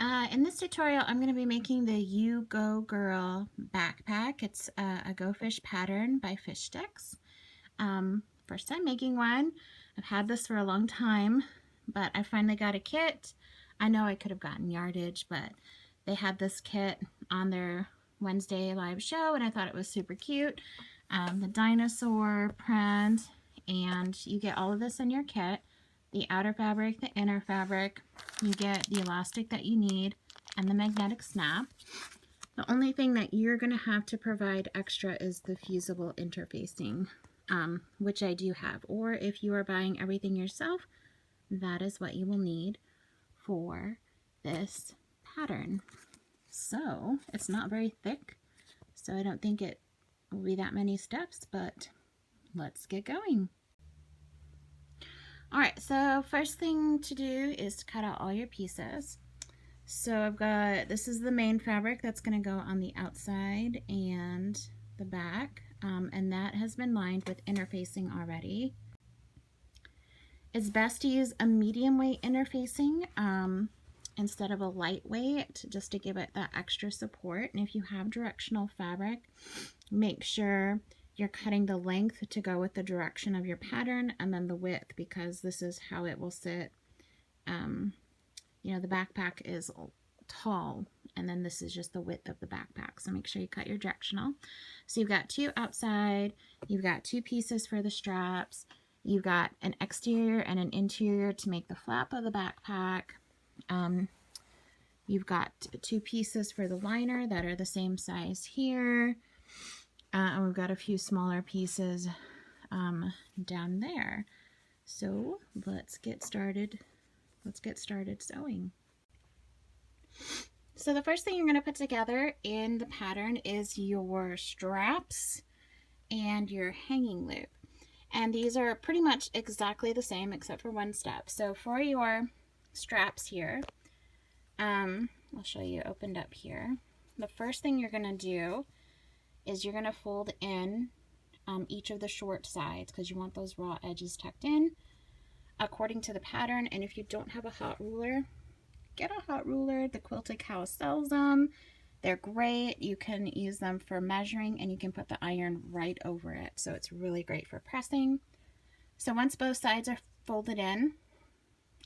In this tutorial, I'm going to be making the You Go Girl backpack. It's a Go Fish pattern by Fish Sticks. First time making one. I've had this for a long time, but I finally got a kit. I know I could have gotten yardage, but they had this kit on their Wednesday live show, and I thought it was super cute. The dinosaur print, and you get all of this in your kit. The outer fabric, the inner fabric, you get the elastic that you need, and the magnetic snap. The only thing that you're going to have to provide extra is the fusible interfacing, which I do have. Or if you are buying everything yourself, that is what you will need for this pattern. So it's not very thick, so I don't think it will be that many steps, but let's get going. Alright, so first thing to do is to cut out all your pieces. So I've got, this is the main fabric that's going to go on the outside and the back, and that has been lined with interfacing already. It's best to use a medium weight interfacing instead of a lightweight, just to give it that extra support. And if you have directional fabric, make sure you're cutting the length to go with the direction of your pattern, and then the width, because this is how it will sit. You know, the backpack is tall, and then this is just the width of the backpack. So make sure you cut your directional. So you've got two outside, you've got two pieces for the straps, you've got an exterior and an interior to make the flap of the backpack. You've got two pieces for the liner that are the same size here. And we've got a few smaller pieces down there. So let's get started. Let's get started sewing. So the first thing you're going to put together in the pattern is your straps and your hanging loop. And these are pretty much exactly the same except for one step. So for your straps here, I'll show you opened up here. The first thing you're going to do is you're going to fold in each of the short sides, because you want those raw edges tucked in according to the pattern. And if you don't have a hot ruler, get a hot ruler. The Quilted Cow sells them. They're great. You can use them for measuring, and you can put the iron right over it. So it's really great for pressing. So once both sides are folded in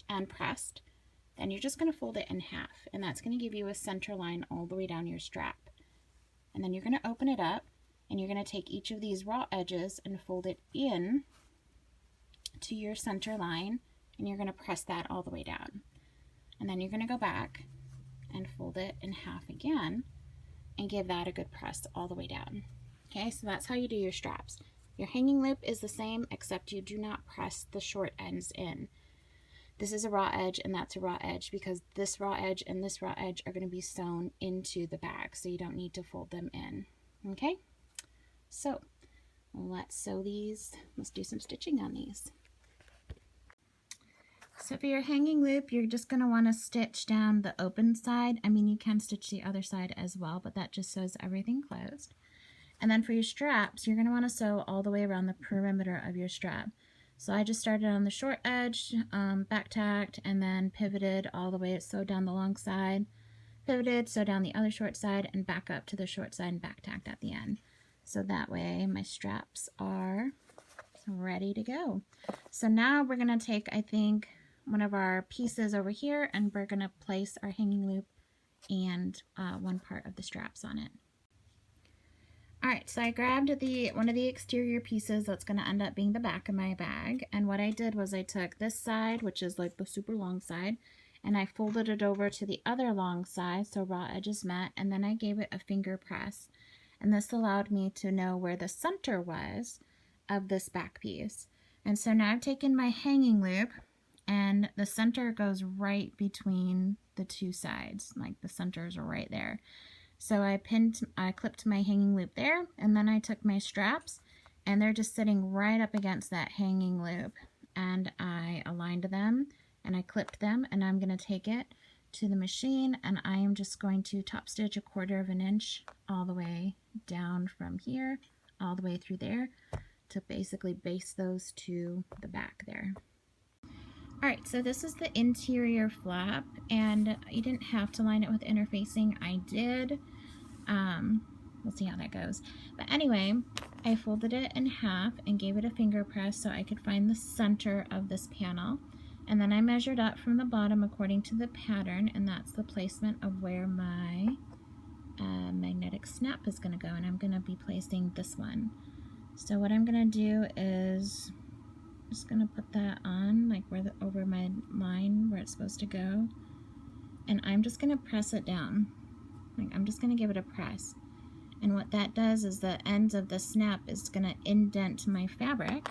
and pressed, then you're just going to fold it in half, and that's going to give you a center line all the way down your strap. And then you're going to open it up, and you're going to take each of these raw edges and fold it in to your center line, and you're going to press that all the way down. And then you're going to go back and fold it in half again and give that a good press all the way down. Okay, so that's how you do your straps. Your hanging loop is the same, except you do not press the short ends in. This is a raw edge and that's a raw edge, because this raw edge and this raw edge are going to be sewn into the bag, so you don't need to fold them in. Okay, so let's sew these. Let's do some stitching on these. So for your hanging loop, you're just going to want to stitch down the open side. I mean, you can stitch the other side as well, but that just sews everything closed. And then for your straps, you're going to want to sew all the way around the perimeter of your strap. So I just started on the short edge, back tacked, and then pivoted all the way, sewed down the long side, pivoted, sewed down the other short side, and back up to the short side and back tacked at the end. So that way my straps are ready to go. So now we're going to take, I think, one of our pieces over here, and we're going to place our hanging loop and one part of the straps on it. Alright, so I grabbed one of the exterior pieces that's going to end up being the back of my bag, and what I did was I took this side, which is like the super long side, and I folded it over to the other long side so raw edges met, and then I gave it a finger press, and this allowed me to know where the center was of this back piece. And so now I've taken my hanging loop, and the center goes right between the two sides, like the centers are right there. So I clipped my hanging loop there, and then I took my straps, and they're just sitting right up against that hanging loop, and I aligned them and I clipped them, and I'm going to take it to the machine, and I am just going to top stitch 1/4 inch all the way down from here all the way through there to basically base those to the back there. Alright, so this is the interior flap, and you didn't have to line it with interfacing. I did. We'll see how that goes. But anyway, I folded it in half and gave it a finger press so I could find the center of this panel. And then I measured up from the bottom according to the pattern, and that's the placement of where my magnetic snap is going to go. And I'm going to be placing this one. So what I'm going to do is just going to put that on, like over my line where it's supposed to go. And I'm just going to press it down. Like, I'm just going to give it a press. And what that does is the ends of the snap is going to indent my fabric.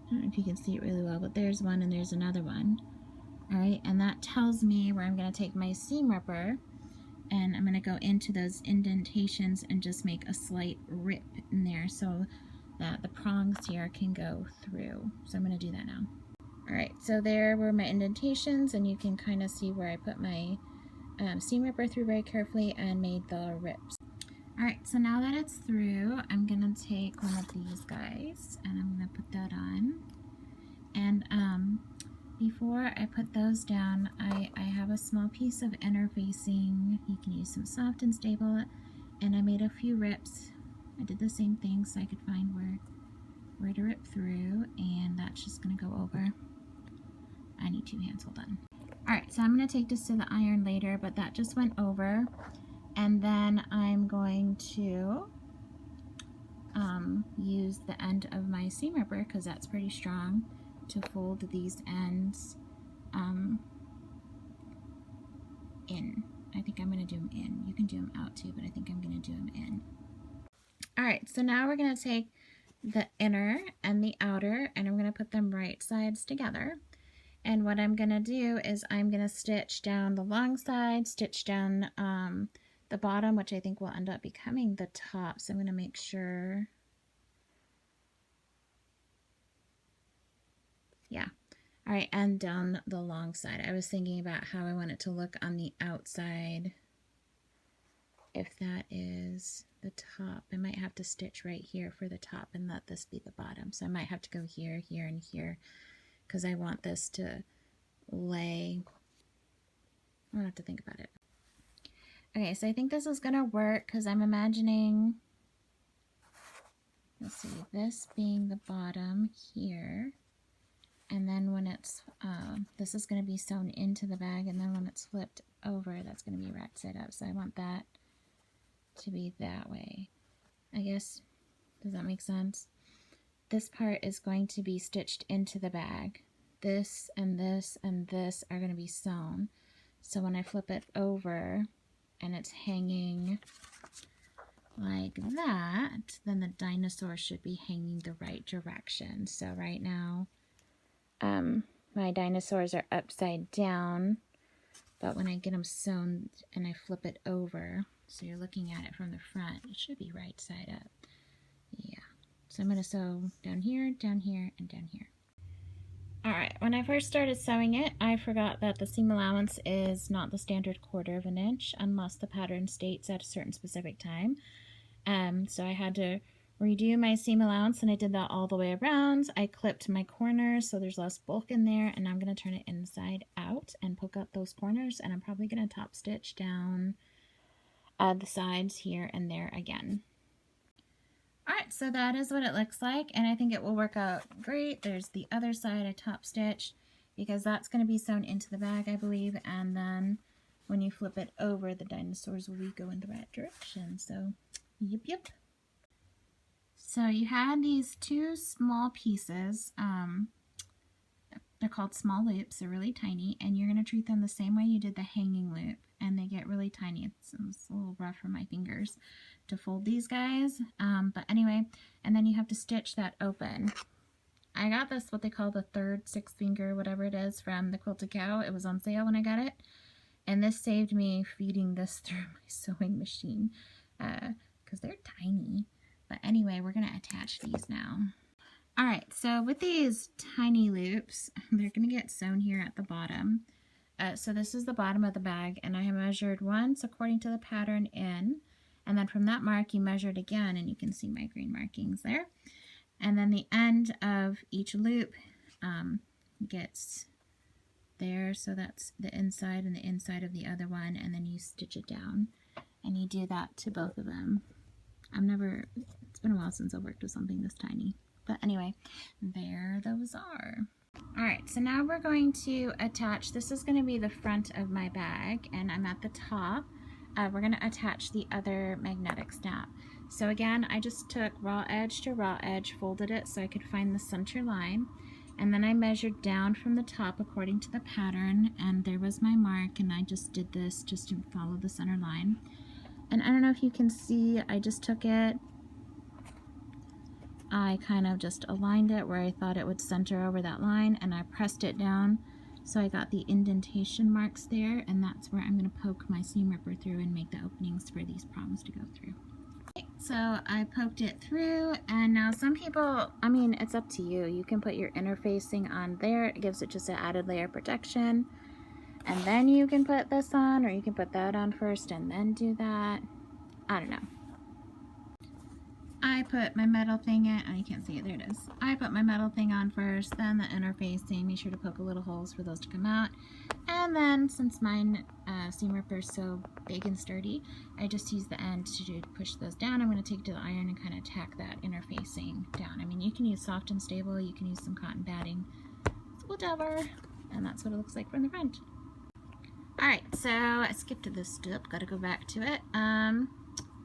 I don't know if you can see it really well, but there's one and there's another one. Alright, and that tells me where I'm going to take my seam ripper and I'm going to go into those indentations and just make a slight rip in there so that the prongs here can go through. So I'm going to do that now. Alright, so there were my indentations, and you can kind of see where I put my seam ripper through very carefully and made the rips. Alright, so now that it's through, I'm going to take one of these guys and I'm going to put that on. And before I put those down, I have a small piece of interfacing. You can use some soft and stable, and I made a few rips. I did the same thing so I could find where to rip through, and that's just going to go over. I need 2 hands, hold on. Alright, so I'm going to take this to the iron later, but that just went over. And then I'm going to use the end of my seam ripper, because that's pretty strong, to fold these ends in. I think I'm going to do them in. You can do them out too, but I think I'm going to do them in. Alright, so now we're going to take the inner and the outer, and I'm going to put them right sides together. And what I'm going to do is I'm going to stitch down the long side, stitch down the bottom, which I think will end up becoming the top. So I'm going to make sure. Yeah. All right, and down the long side. I was thinking about how I want it to look on the outside. If that is the top, I might have to stitch right here for the top and let this be the bottom. So I might have to go here, here, and here, because I want this to lay. I'll have to think about it. Okay, so I think this is going to work because I'm imagining, let's see, this being the bottom here. And then when it's, this is going to be sewn into the bag, and then when it's flipped over, that's going to be right side up. So I want that to be that way. I guess, does that make sense? This part is going to be stitched into the bag. This and this and this are going to be sewn. So when I flip it over and it's hanging like that, then the dinosaur should be hanging the right direction. So right now, my dinosaurs are upside down, but when I get them sewn and I flip it over, so you're looking at it from the front, it should be right side up. Yeah. So I'm going to sew down here, and down here. Alright, when I first started sewing it, I forgot that the seam allowance is not the standard 1/4 of an inch unless the pattern states at a certain specific time. So I had to redo my seam allowance, and I did that all the way around. I clipped my corners so there's less bulk in there, and I'm going to turn it inside out and poke up those corners, and I'm probably going to top stitch down the sides here and there again. Alright, so that is what it looks like, and I think it will work out great. There's the other side I top stitched because that's going to be sewn into the bag, I believe, and then when you flip it over, the dinosaurs will go in the right direction. So, yep. So you had these 2 small pieces. They're called small loops. They're really tiny, and you're going to treat them the same way you did the hanging loop, and they get really tiny. It's a little rough for my fingers to fold these guys, but anyway, and then you have to stitch that open. I got this, what they call the 3rd 6 finger, whatever it is, from the Quilted Cow. It was on sale when I got it, and this saved me feeding this through my sewing machine because they're tiny. But anyway, we're going to attach these now. Alright, so with these tiny loops, they're going to get sewn here at the bottom. So this is the bottom of the bag, and I have measured once according to the pattern in, and then from that mark you measured again, and you can see my green markings there. And then the end of each loop gets there, so that's the inside and the inside of the other one, and then you stitch it down, and you do that to both of them. It's been a while since I've worked with something this tiny, but anyway, there those are. Alright, so now we're going to attach, this is going to be the front of my bag, and I'm at the top. We're going to attach the other magnetic snap. So again, I just took raw edge to raw edge, folded it so I could find the center line, and then I measured down from the top according to the pattern, and there was my mark, and I just did this just to follow the center line. And I don't know if you can see, I just took it, I kind of just aligned it where I thought it would center over that line, and I pressed it down so I got the indentation marks there, and that's where I'm going to poke my seam ripper through and make the openings for these prongs to go through. Okay, so I poked it through, and now some people, I mean, it's up to you. You can put your interfacing on there. It gives it just an added layer of protection. And then you can put this on, or you can put that on first and then do that. I don't know. I put my metal thing in, oh, you can't see it, there it is. I put my metal thing on first, then the interfacing, make sure to poke a little holes for those to come out. And then, since mine seam ripper is so big and sturdy, I just use the end to push those down. I'm going to take it to the iron and kind of tack that interfacing down. I mean, you can use soft and stable, you can use some cotton batting, whatever. And that's what it looks like from the front. Alright, so I skipped this step, gotta go back to it.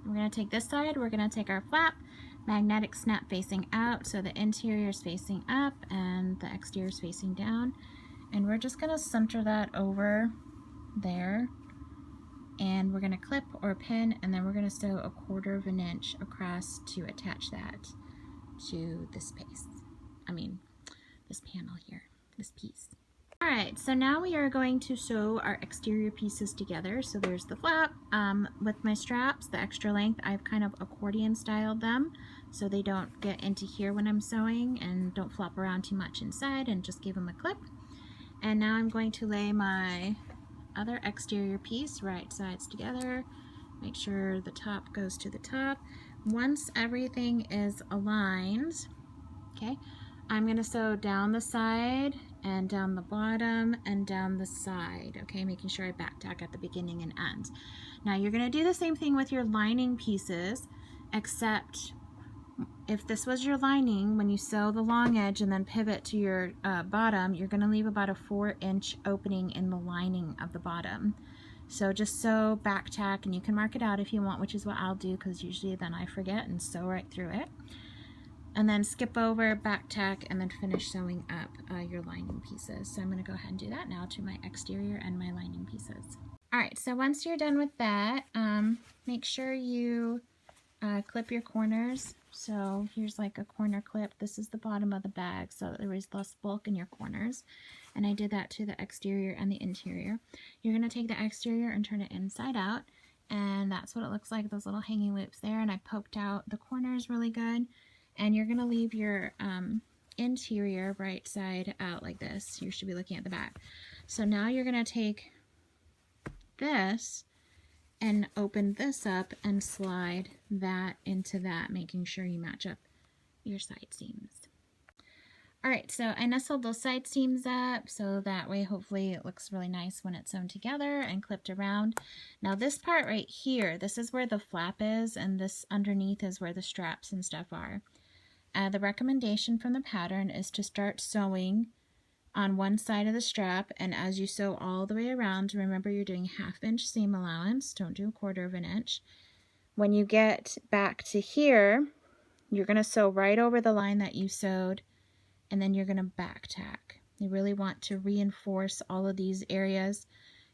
We're going to take this side, we're going to take our flap, magnetic snap facing out, so the interior is facing up and the exterior is facing down. And we're just going to center that over there. And we're going to clip or pin, and then we're going to sew 1/4 of an inch across to attach that to this piece. This panel here, this piece. Alright, so now we are going to sew our exterior pieces together. So there's the flap. With my straps, the extra length, I've kind of accordion styled them so they don't get into here when I'm sewing and don't flop around too much inside, and just give them a clip. And now I'm going to lay my other exterior piece right sides together. Make sure the top goes to the top. Once everything is aligned, okay, I'm going to sew down the side and down the bottom and down the side, okay, making sure I back tack at the beginning and end. Now you're going to do the same thing with your lining pieces, except if this was your lining, when you sew the long edge and then pivot to your bottom, you're going to leave about a 4-inch opening in the lining of the bottom. So just sew back tack, and you can mark it out if you want, which is what I'll do, because usually then I forget, and sew right through it. And then skip over, back tack, and then finish sewing up your lining pieces. So I'm going to go ahead and do that now to my exterior and my lining pieces. Alright, so once you're done with that, make sure you clip your corners. So here's like a corner clip. This is the bottom of the bag, so there is less bulk in your corners. And I did that to the exterior and the interior. You're going to take the exterior and turn it inside out. And that's what it looks like, those little hanging loops there. And I poked out the corners really good. And you're going to leave your interior right side out like this. You should be looking at the back. So now you're going to take this and open this up and slide that into that, making sure you match up your side seams. Alright, so I nestled those side seams up so that way hopefully it looks really nice when it's sewn together and clipped around. Now this part right here, this is where the flap is, and this underneath is where the straps and stuff are. The recommendation from the pattern is to start sewing on one side of the strap, and as you sew all the way around, remember you're doing 1/2 inch seam allowance, don't do 1/4 of an inch. When you get back to here, you're going to sew right over the line that you sewed, and then you're going to back tack. You really want to reinforce all of these areas,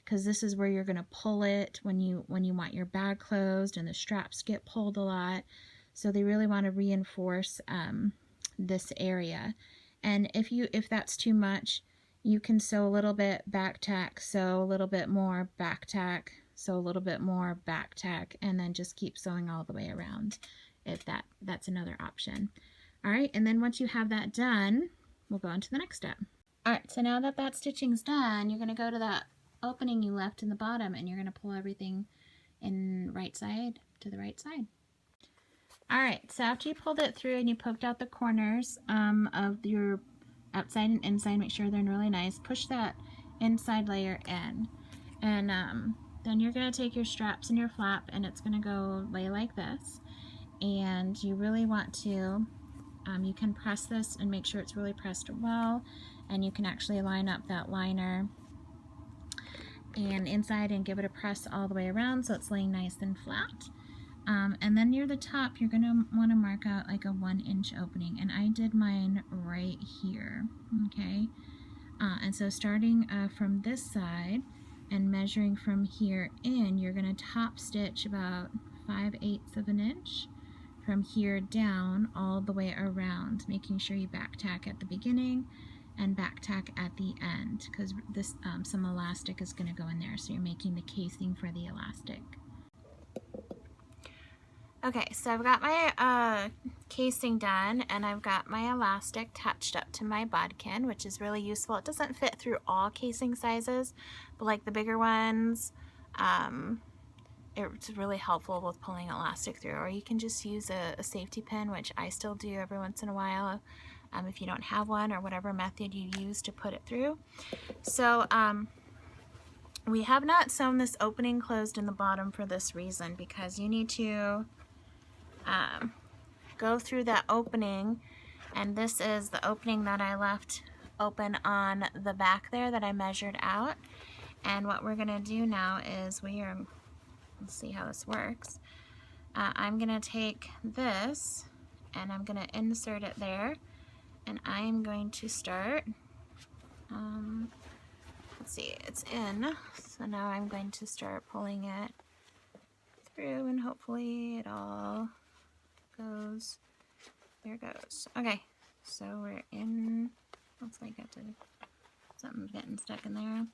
because this is where you're going to pull it when you want your bag closed, and the straps get pulled a lot. So they really want to reinforce this area. And if that's too much, you can sew a little bit, back tack, sew a little bit more, back tack, sew a little bit more, back tack, and then just keep sewing all the way around if that's another option. All right, and then once you have that done, we'll go on to the next step. All right, so now that that stitching's done, you're going to go to that opening you left in the bottom, and you're going to pull everything in right side to the right side. All right, so after you pulled it through and you poked out the corners of your outside and inside, make sure they're really nice. Push that inside layer in, and then you're going to take your straps and your flap, and it's going to go lay like this. And you really want to, you can press this and make sure it's really pressed well, and you can actually line up that liner and inside and give it a press all the way around so it's laying nice and flat. And then near the top, you're going to want to mark out like a 1-inch opening, and I did mine right here, okay? And so starting from this side and measuring from here in, you're going to top stitch about 5/8 of an inch from here down all the way around, making sure you back tack at the beginning and back tack at the end, because this some elastic is going to go in there, so you're making the casing for the elastic. Okay, so I've got my casing done, and I've got my elastic touched up to my bodkin, which is really useful. It doesn't fit through all casing sizes, but like the bigger ones, it's really helpful with pulling elastic through. Or you can just use a safety pin, which I still do every once in a while, if you don't have one, or whatever method you use to put it through. So we have not sewn this opening closed in the bottom for this reason, because you need to go through that opening, and this is the opening that I left open on the back there that I measured out. And what we're gonna do now is let's see how this works. I'm gonna take this and I'm gonna insert it there, and I am going to start, let's see, it's in, so now I'm going to start pulling it through, and hopefully it all goes, there it goes. Okay, so we're in, looks like something's getting stuck in there.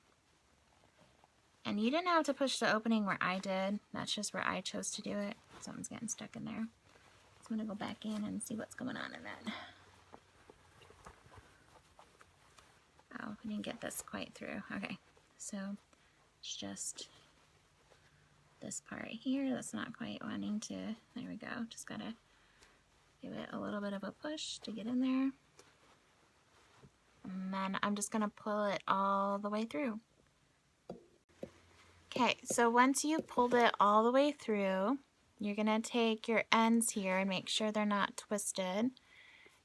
And you didn't have to push the opening where I did, that's just where I chose to do it. Something's getting stuck in there. So I'm gonna go back in and see what's going on in that. Oh, I didn't get this quite through. Okay, so it's just this part here that's not quite wanting to, there we go. Just gotta give it a little bit of a push to get in there. And then I'm just gonna pull it all the way through. Okay, so once you pulled it all the way through, you're gonna take your ends here and make sure they're not twisted,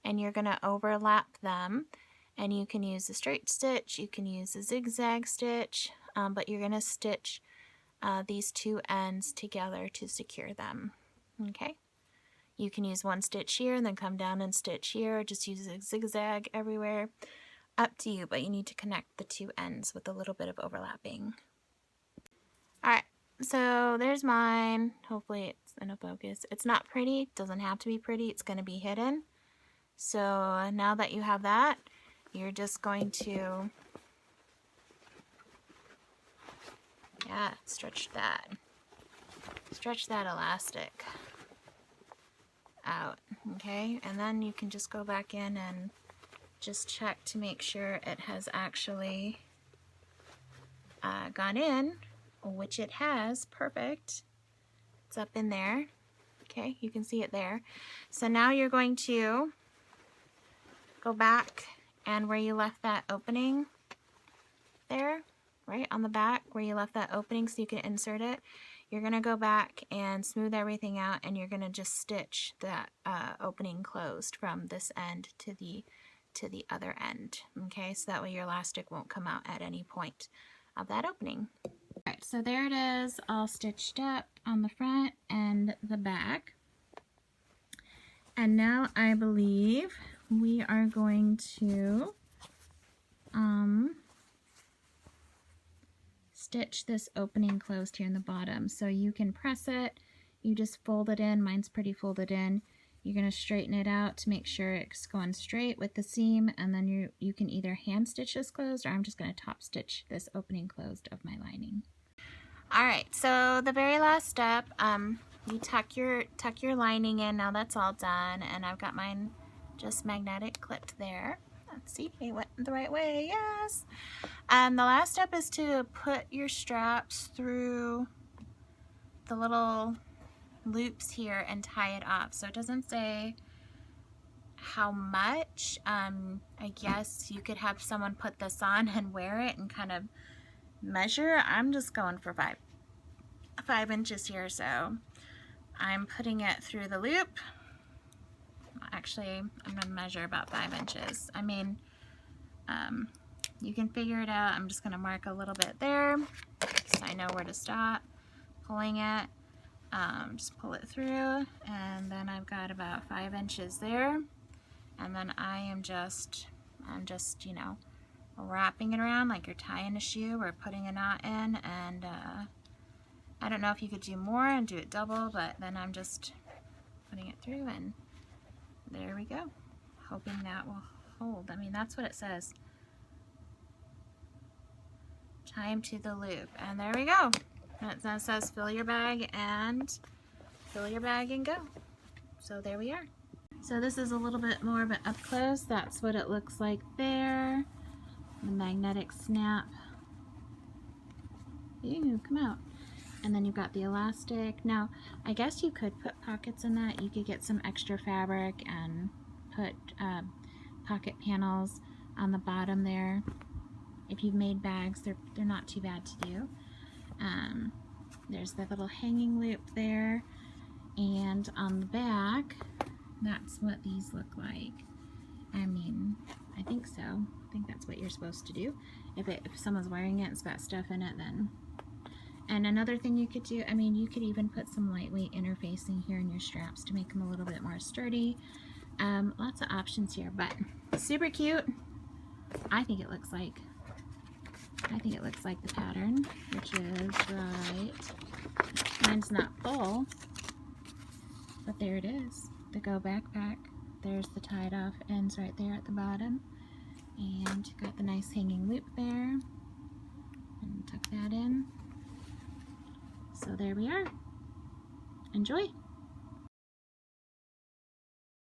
and you're gonna overlap them. And you can use a straight stitch, you can use a zigzag stitch, but you're gonna stitch these two ends together to secure them, okay? You can use one stitch here and then come down and stitch here, or just use a zigzag everywhere. Up to you, but you need to connect the two ends with a little bit of overlapping. Alright, so there's mine. Hopefully it's in a focus. It's not pretty, it doesn't have to be pretty, it's going to be hidden. So now that you have that, you're just going to, stretch that elastic out, okay? And then you can just go back in and just check to make sure it has actually gone in, which it has. Perfect. It's up in there. Okay, you can see it there. So now you're going to go back, and where you left that opening there, right on the back where you left that opening so you can insert it, you're going to go back and smooth everything out, and you're going to just stitch that opening closed from this end to the other end. Okay, so that way your elastic won't come out at any point of that opening. Alright, so there it is, all stitched up on the front and the back. And now I believe we are going to stitch this opening closed here in the bottom. So you can press it, you just fold it in, mine's pretty folded in. You're going to straighten it out to make sure it's going straight with the seam, and then you can either hand stitch this closed, or I'm just going to top stitch this opening closed of my lining. Alright, so the very last step, you tuck your lining in. Now that's all done, and I've got mine just magnetic clipped there. Let's see, it went the right way, yes! And the last step is to put your straps through the little loops here and tie it off. So it doesn't say how much. I guess you could have someone put this on and wear it and kind of measure. I'm just going for 5 inches here, so I'm putting it through the loop. Actually, I'm gonna measure about 5 inches. I mean, you can figure it out. I'm just gonna mark a little bit there so I know where to stop pulling it. Just pull it through, and then I've got about 5 inches there, and then I'm just, you know, wrapping it around like you're tying a shoe or putting a knot in. And I don't know if you could do more and do it double, but then I'm just putting it through, and there we go, hoping that will hold. I mean, that's what it says. Time to the loop, and there we go. That says fill your bag and go. So there we are. So this is a little bit more of an up close. That's what it looks like there. The magnetic snap. Ew, come out. And then you've got the elastic. Now, I guess you could put pockets in that. You could get some extra fabric and put pocket panels on the bottom there. If you've made bags, they're not too bad to do. There's the little hanging loop there, and on the back, that's what these look like. I mean, I think so. I think that's what you're supposed to do. If someone's wearing it and it's got stuff in it, then. And another thing you could do, I mean, you could even put some lightweight interfacing here in your straps to make them a little bit more sturdy. Lots of options here, but super cute. I think it looks like the pattern, which is right. Mine's not full, but there it is. The Go backpack. There's the tied off ends right there at the bottom. And you've got the nice hanging loop there. And tuck that in. So there we are. Enjoy.